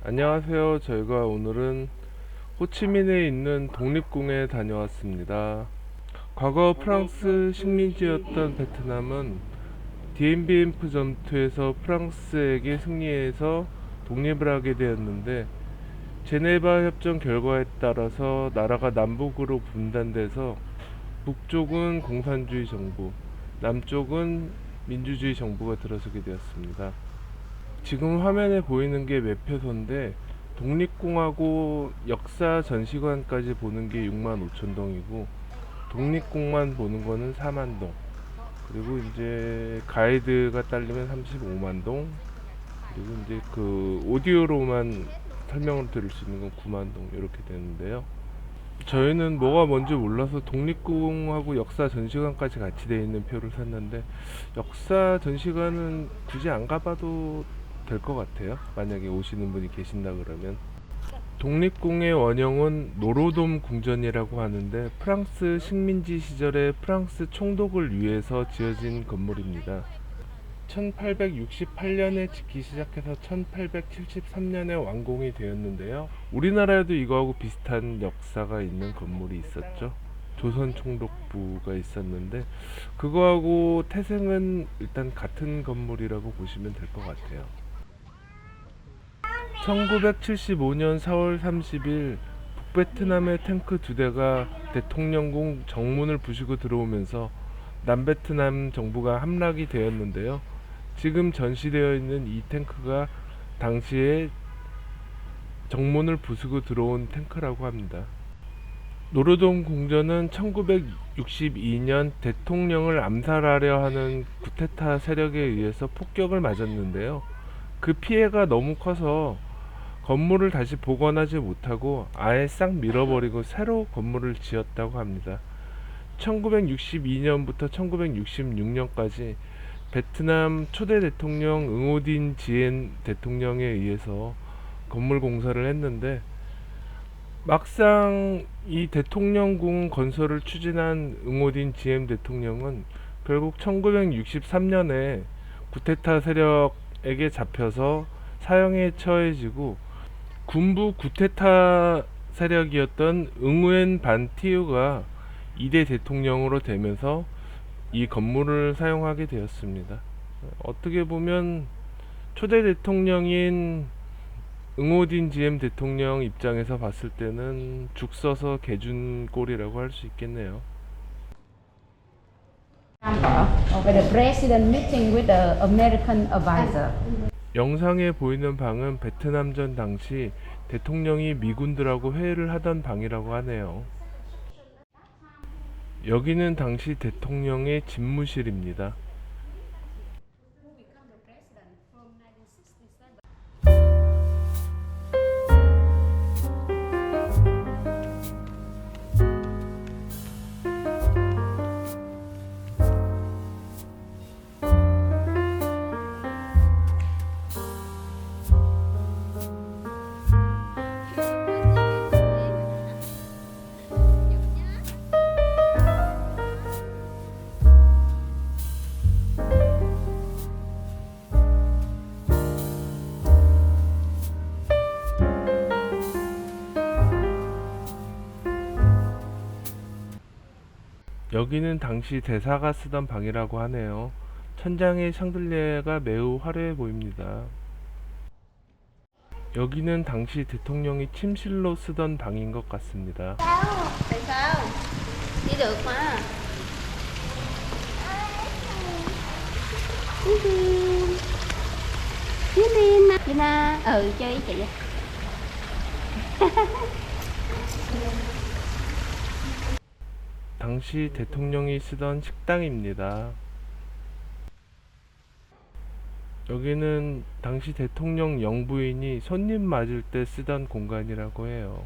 안녕하세요. 저희가 오늘은 호치민에 있는 독립궁에 다녀왔습니다. 과거 프랑스 식민지였던 베트남은 디엠비엠프 전투에서 프랑스에게 승리해서 독립을 하게 되었는데, 제네바 협정 결과에 따라서 나라가 남북으로 분단돼서 북쪽은 공산주의 정부, 남쪽은 민주주의 정부가 들어서게 되었습니다. 지금 화면에 보이는 게 매표소인데, 독립궁하고 역사 전시관까지 보는 게 65,000동이고 독립궁만 보는 거는 40,000동, 그리고 이제 가이드가 딸리면 35만동, 그리고 이제 그 오디오로만 설명을 들을 수 있는 건 90,000동 이렇게 되는데요. 저희는 뭐가 뭔지 몰라서 독립궁하고 역사 전시관까지 같이 되어 있는 표를 샀는데, 역사 전시관은 굳이 안 가봐도 될 것 같아요. 만약에 오시는 분이 계신다 그러면. 독립궁의 원형은 노로돔 궁전이라고 하는데, 프랑스 식민지 시절에 프랑스 총독을 위해서 지어진 건물입니다. 1868년에 짓기 시작해서 1873년에 완공이 되었는데요. 우리나라에도 이거하고 비슷한 역사가 있는 건물이 있었죠. 조선 총독부가 있었는데, 그거하고 태생은 일단 같은 건물이라고 보시면 될 것 같아요. 1975년 4월 30일 북베트남의 탱크 2대가 대통령궁 정문을 부수고 들어오면서 남베트남 정부가 함락이 되었는데요. 지금 전시되어 있는 이 탱크가 당시에 정문을 부수고 들어온 탱크라고 합니다. 노르동 궁전은 1962년 대통령을 암살하려 하는 쿠데타 세력에 의해서 폭격을 맞았는데요. 그 피해가 너무 커서 건물을 다시 복원하지 못하고 아예 싹 밀어버리고 새로 건물을 지었다고 합니다. 1962년부터 1966년까지 베트남 초대 대통령 응오딘 지엔 대통령에 의해서 건물 공사를 했는데, 막상 이 대통령궁 건설을 추진한 응오딘 지엔 대통령은 결국 1963년에 쿠데타 세력에게 잡혀서 사형에 처해지고, 군부 쿠데타 세력이었던 응우엔 반 티유가 2대 대통령으로 되면서 이 건물을 사용하게 되었습니다. 어떻게 보면 초대 대통령인 응오딘 지엠 대통령 입장에서 봤을 때는 죽 써서 개준 꼴이라고 할 수 있겠네요. Where the president meeting with the American advisor. 영상에 보이는 방은 베트남전 당시 대통령이 미군들하고 회의를 하던 방이라고 하네요. 여기는 당시 대통령의 집무실입니다. 여기는 당시 대사가 쓰던 방이라고 하네요. 천장의 샹들리에가 매우 화려해 보입니다. 여기는 당시 대통령이 침실로 쓰던 방인 것 같습니다. Tại sao? Đi được mà. Kiếm Linh mà. Gina, chơi với chị. 당시 대통령이 쓰던 식당입니다. 여기는 당시 대통령 영부인이 손님 맞을 때 쓰던 공간이라고 해요.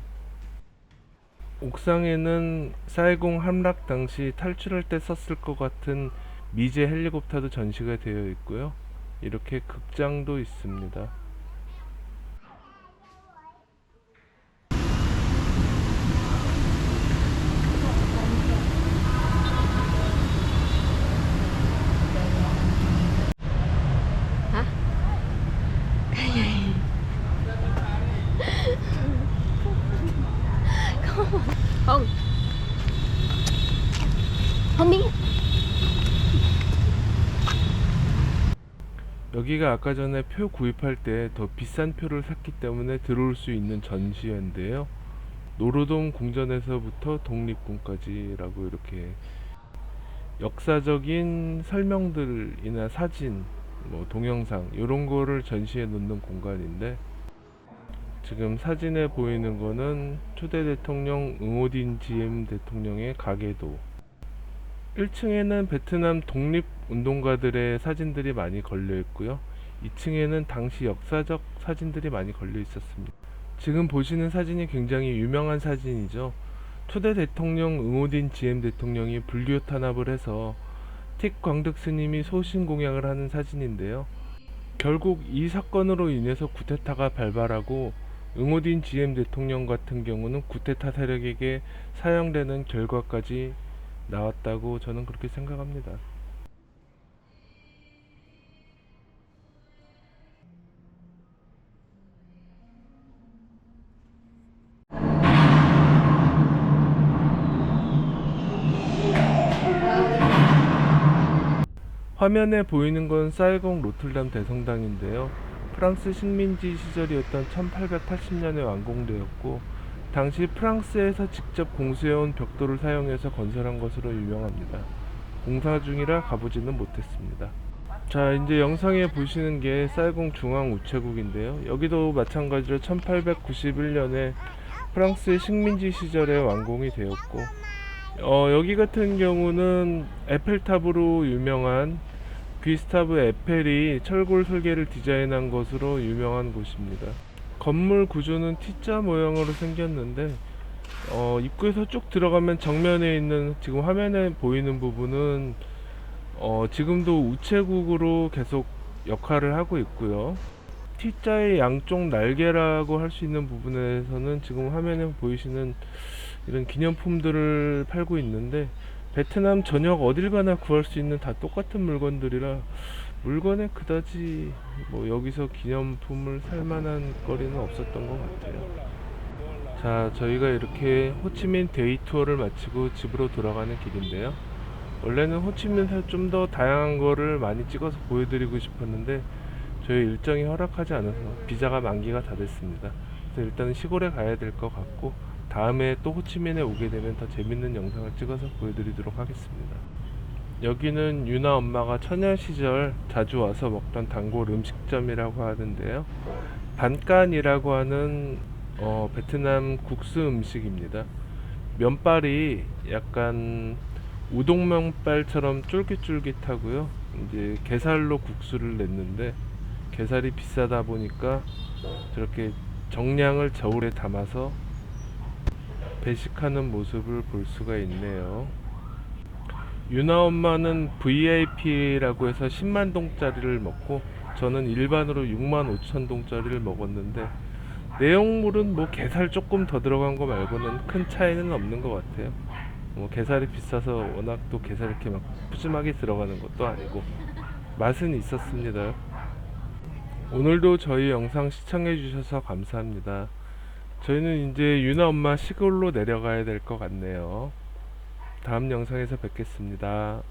옥상에는 사이공 함락 당시 탈출할 때 썼을 것 같은 미제 헬리콥터도 전시가 되어 있고요. 이렇게 극장도 있습니다. Không. Không biết. 여기가 아까 전에 표 구입할 때 더 비싼 표를 샀기 때문에 들어올 수 있는 전시회인데요. 노르돔 궁전에서부터 독립군까지라고 이렇게 역사적인 설명들이나 사진, 뭐 동영상 이런 거를 전시해 놓는 공간인데, 지금 사진에 보이는 거는 초대 대통령 응오딘 지엠 대통령의 가계도. 1층에는 베트남 독립운동가들의 사진들이 많이 걸려 있고요. 2층에는 당시 역사적 사진들이 많이 걸려 있었습니다. 지금 보시는 사진이 굉장히 유명한 사진이죠. 초대 대통령 응오딘 지엠 대통령이 불교 탄압을 해서 틱 광득 스님이 소신 공양을 하는 사진인데요. 결국 이 사건으로 인해서 쿠데타가 발발하고 응오딘 지엠 대통령 같은 경우는 쿠데타 세력에게 사형되는 결과까지 나왔다고 저는 그렇게 생각합니다. 화면에 보이는 건 사이공 노틀담 대성당인데요. 프랑스 식민지 시절이었던 1880년에 완공되었고, 당시 프랑스에서 직접 공수해온 벽돌을 사용해서 건설한 것으로 유명합니다. 공사 중이라 가보지는 못했습니다. 자, 이제 영상에 보시는 게 사이공 중앙 우체국인데요. 여기도 마찬가지로 1891년에 프랑스의 식민지 시절에 완공이 되었고, 여기 같은 경우는 에펠탑으로 유명한 귀스타브 에펠이 철골 설계를 디자인한 것으로 유명한 곳입니다. 건물 구조는 T자 모양으로 생겼는데, 입구에서 쭉 들어가면 정면에 있는 지금 화면에 보이는 부분은 지금도 우체국으로 계속 역할을 하고 있고요. T자의 양쪽 날개라고 할 수 있는 부분에서는 지금 화면에 보이시는 이런 기념품들을 팔고 있는데, 베트남 전역 어딜 가나 구할 수 있는 다 똑같은 물건들이라 물건에 그다지 뭐 여기서 기념품을 살만한 거리는 없었던 것 같아요. 자, 저희가 이렇게 호치민 데이 투어를 마치고 집으로 돌아가는 길인데요. 원래는 호치민에서 좀 더 다양한 거를 많이 찍어서 보여드리고 싶었는데 저희 일정이 허락하지 않아서 비자가 만기가 다 됐습니다. 그래서 일단은 시골에 가야 될 것 같고, 다음에 또 호치민에 오게 되면 더 재밌는 영상을 찍어서 보여드리도록 하겠습니다. 여기는 유나 엄마가 처녀 시절 자주 와서 먹던 단골 음식점이라고 하는데요. 반깐이라고 하는 베트남 국수 음식입니다. 면발이 약간 우동 면발처럼 쫄깃쫄깃하고요. 이제 게살로 국수를 냈는데, 게살이 비싸다 보니까 저렇게 정량을 저울에 담아서 배식하는 모습을 볼 수가 있네요. 유나 엄마는 VIP라고 해서 10만 동짜리를 먹고, 저는 일반으로 6만 5천 동짜리를 먹었는데, 내용물은 뭐 게살 조금 더 들어간 거 말고는 큰 차이는 없는 것 같아요. 뭐 게살이 비싸서 워낙 또 게살 이렇게 막 푸짐하게 들어가는 것도 아니고 맛은 있었습니다. 오늘도 저희 영상 시청해 주셔서 감사합니다. 저희는 이제 유나 엄마 시골로 내려가야 될 것 같네요. 다음 영상에서 뵙겠습니다.